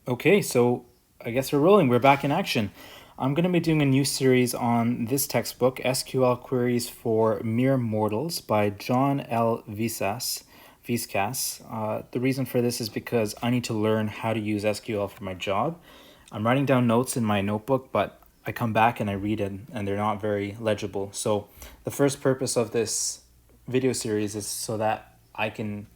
Okay, so I guess we're rolling. We're back in action. I'm going to be doing a new series on this textbook, SQL Queries for Mere Mortals by John L. Viscas. The reason for this is because I need to learn how to use SQL for my job. I'm writing down notes in my notebook, but I come back and I read it and they're not very legible. So the first purpose of this video series is so that I can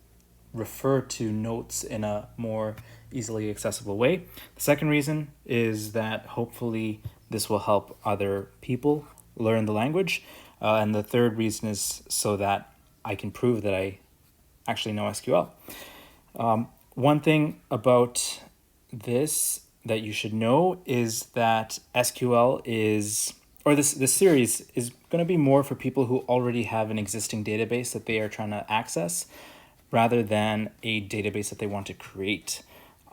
refer to notes in a more easily accessible way. The second reason is that hopefully this will help other people learn the language. And the third reason is so that I can prove that I actually know SQL. One thing about this that you should know is that SQL is, or this series is going to be more for people who already have an existing database that they are trying to access rather than a database that they want to create.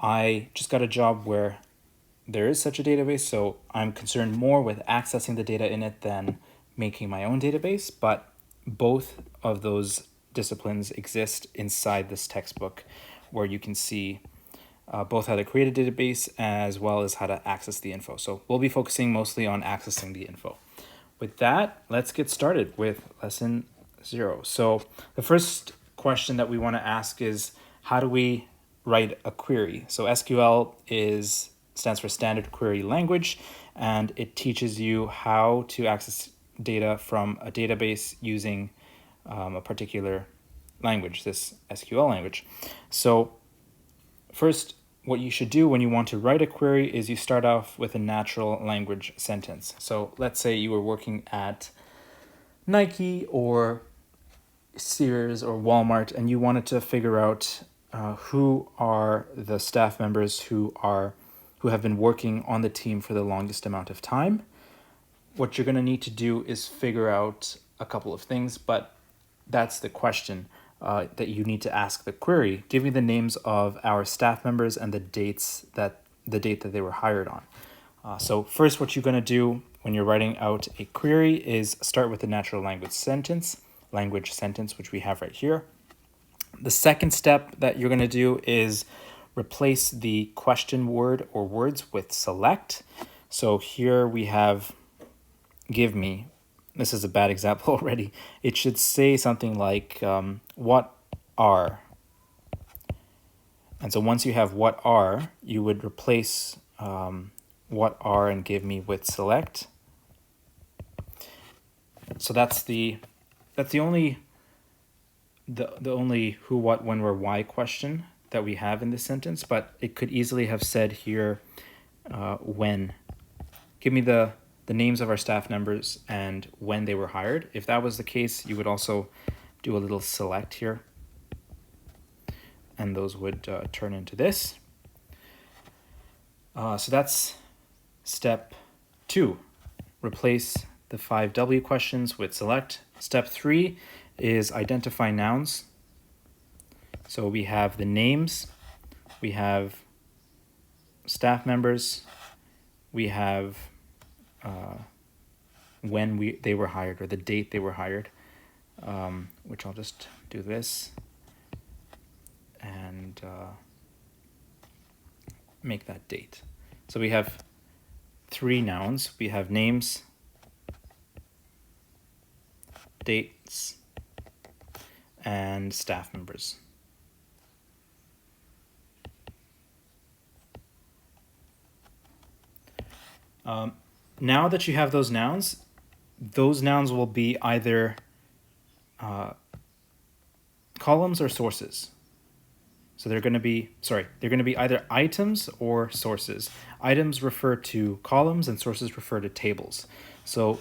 I just got a job where there is such a database, so I'm concerned more with accessing the data in it than making my own database, but both of those disciplines exist inside this textbook where you can see both how to create a database as well as how to access the info. So we'll be focusing mostly on accessing the info. With that, let's get started with lesson 0. So the first question that we want to ask is, how do we write a query? So SQL stands for Standard Query Language, and it teaches you how to access data from a database using a particular language, this SQL language. So first, what you should do when you want to write a query is you start off with a natural language sentence. So let's say you were working at Nike or Sears or Walmart and you wanted to figure out who are the staff members who have been working on the team for the longest amount of time. What you're going to need to do is figure out a couple of things, but that's the question that you need to ask the query. Give me the names of our staff members and the date that they were hired on. So first, what you're going to do when you're writing out a query is start with the natural language sentence, which we have right here. The second step that you're going to do is replace the question word or words with select. So here we have give me. This is a bad example already. It should say something like what are. And so once you have what are, you would replace what are and give me with select. So that's the only who, what, when, where, why question that we have in this sentence, but it could easily have said here when. Give me the names of our staff members and when they were hired. If that was the case, you would also do a little select here, and those would turn into this. So that's step 2. Replace the 5W questions with select. Step 3 is identify nouns. So we have the names, we have staff members, we have when they were hired, or the date they were hired, which I'll just do this and make that date. So we have 3 nouns. We have names, dates, and staff members. Now that you have those nouns will be either columns or sources. So they're going to be either items or sources. Items refer to columns and sources refer to tables. So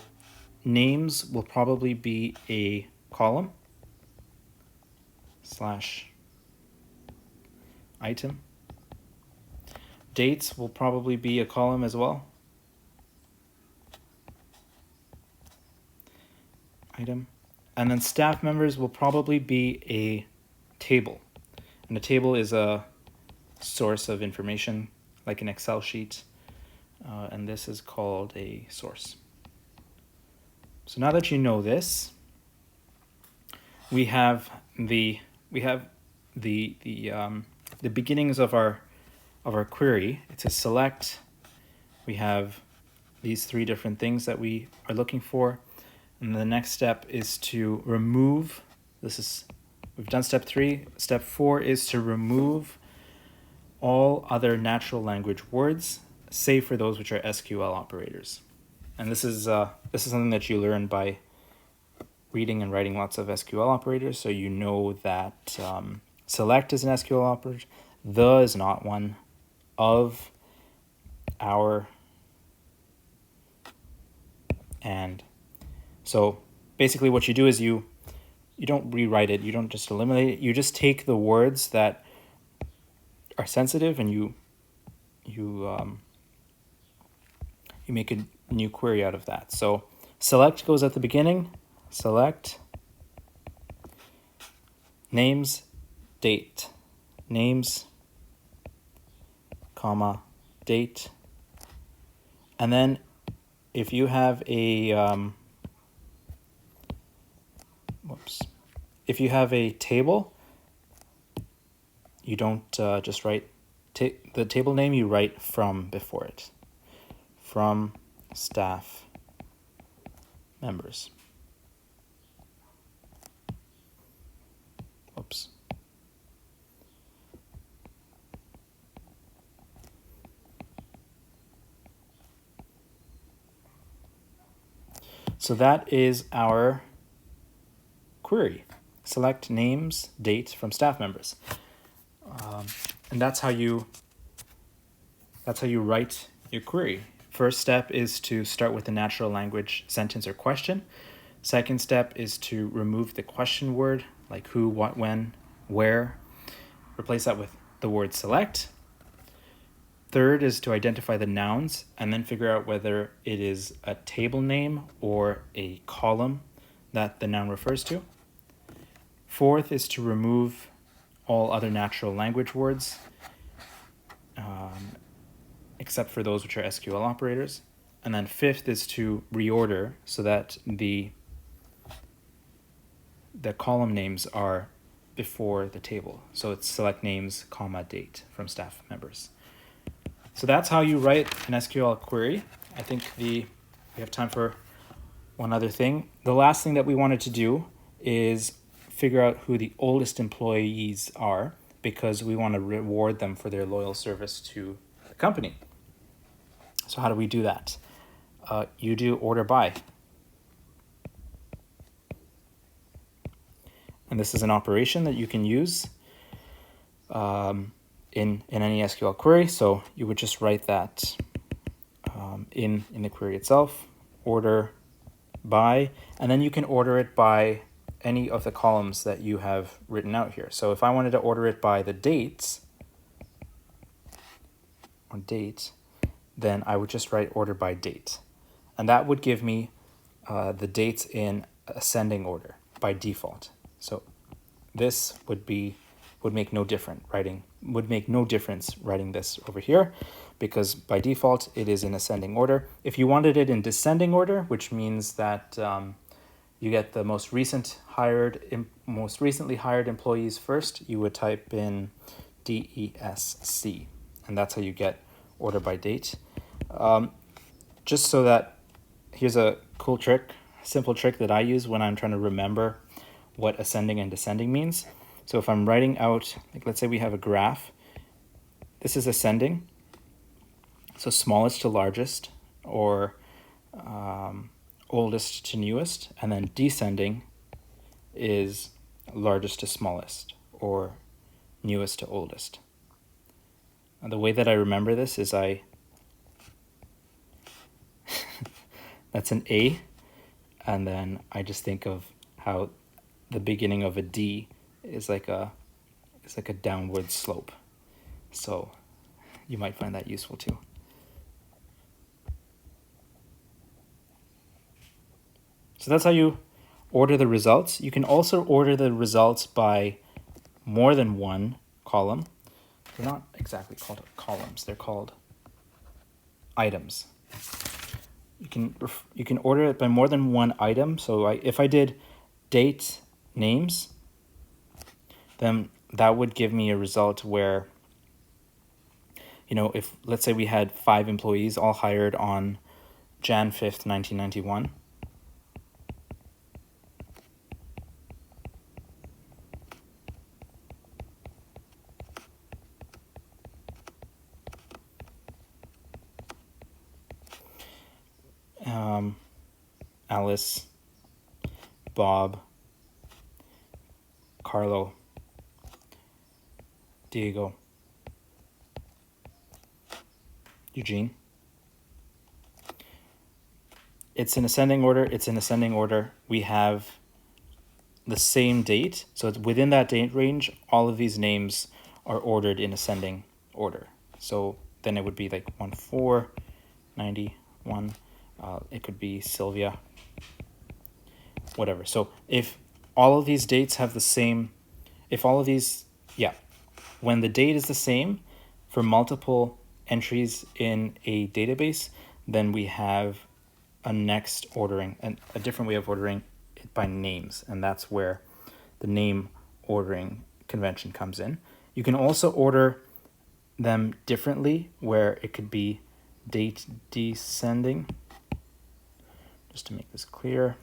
names will probably be a column / item. Dates will probably be a column as well. Item. And then staff members will probably be a table. And a table is a source of information, like an Excel sheet. And this is called a source. So now that you know this, we have the beginnings of our of our query. It's a select. We have these three different things that we are looking for. And the next step is to remove. We've done step 3. Step 4 is to remove all other natural language words, save for those which are SQL operators. And this is something that you learn by reading and writing lots of SQL operators. So you know that select is an SQL operator, the is not one, of, our, and. So basically what you do is you don't rewrite it, you don't just eliminate it, you just take the words that are sensitive and you make a new query out of that. So select goes at the beginning, select names, date, names, comma, date, and then if you have a if you have a table, you don't just write the table name, you write from before it. From staff members. Oops. So that is our query. Select names, date from staff members. And that's how you write your query. First step is to start with a natural language sentence or question. Second step is to remove the question word, like who, what, when, where. Replace that with the word select. Third is to identify the nouns and then figure out whether it is a table name or a column that the noun refers to. Fourth is to remove all other natural language words, except for those which are SQL operators. And then fifth is to reorder so that the column names are before the table. So it's select names, comma, date from staff members. So that's how you write an SQL query. I think we have time for one other thing. The last thing that we wanted to do is figure out who the oldest employees are, because we want to reward them for their loyal service to the company. So how do we do that? You do order by. And this is an operation that you can use in any SQL query. So you would just write that in the query itself, order by, and then you can order it by any of the columns that you have written out here. So if I wanted to order it by the dates, or date, then I would just write order by date. And that would give me the dates in ascending order by default. So this would make no difference writing this over here, because by default it is in ascending order. If you wanted it in descending order, which means that you get the most recently hired employees first, you would type in DESC, and that's how you get order by date. Just so that, here's a cool trick, simple trick that I use when I'm trying to remember what ascending and descending means. So if I'm writing out, like let's say we have a graph, this is ascending, so smallest to largest, or oldest to newest, and then descending is largest to smallest, or newest to oldest. And the way that I remember this is that's an A, and then I just think of how the beginning of a D is like a downward slope. So you might find that useful too. So that's how you order the results. You can also order the results by more than one column. They're not exactly called columns, they're called items. You can order it by more than one item. So if I did date names, then that would give me a result where you know, if let's say we had 5 employees all hired on Jan 5th, 1991. Alice, Bob, Carlo, Diego, Eugene. It's in ascending order. It's in ascending order. We have the same date. So it's within that date range, all of these names are ordered in ascending order. So then it would be like 1491. It could be Sylvia, whatever. So if all of these dates have the same, if all of these, yeah, when the date is the same for multiple entries in a database, then we have a next ordering, and a different way of ordering it by names, and that's where the name ordering convention comes in. You can also order them differently, where it could be date descending, just to make this clear,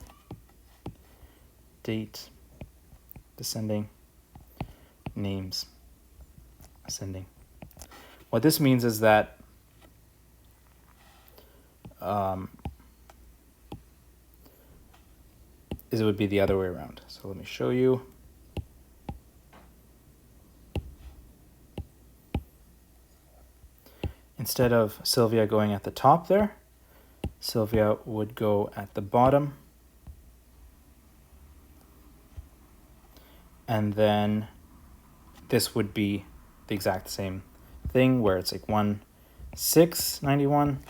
date descending, names ascending. What this means is that it would be the other way around. So let me show you. Instead of Sylvia going at the top there, Sylvia would go at the bottom. And then this would be the exact same thing, where it's like 1691,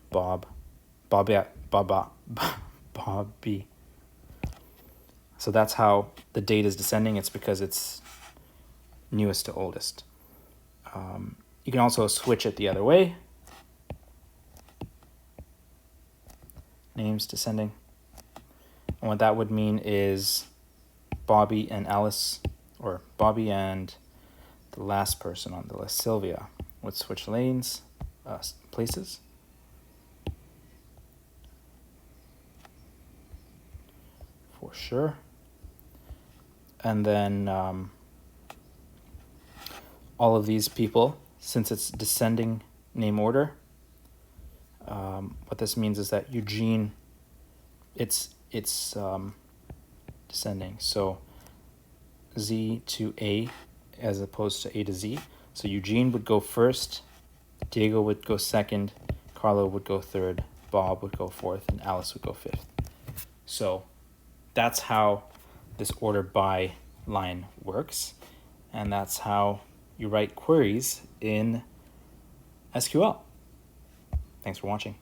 Bob, yeah, Bobby. So that's how the date is descending. It's because it's newest to oldest. You can also switch it the other way. Names descending. And what that would mean is Bobby and Alice, or Bobby and the last person on the list, Sylvia, would switch lanes, places. For sure. And then all of these people, since it's descending name order, what this means is that Eugene, it's descending. So Z to A as opposed to A to Z. So Eugene would go first, Diego would go second, Carlo would go third, Bob would go fourth, and Alice would go fifth. So that's how this order by line works, and that's how you write queries in SQL. Thanks for watching.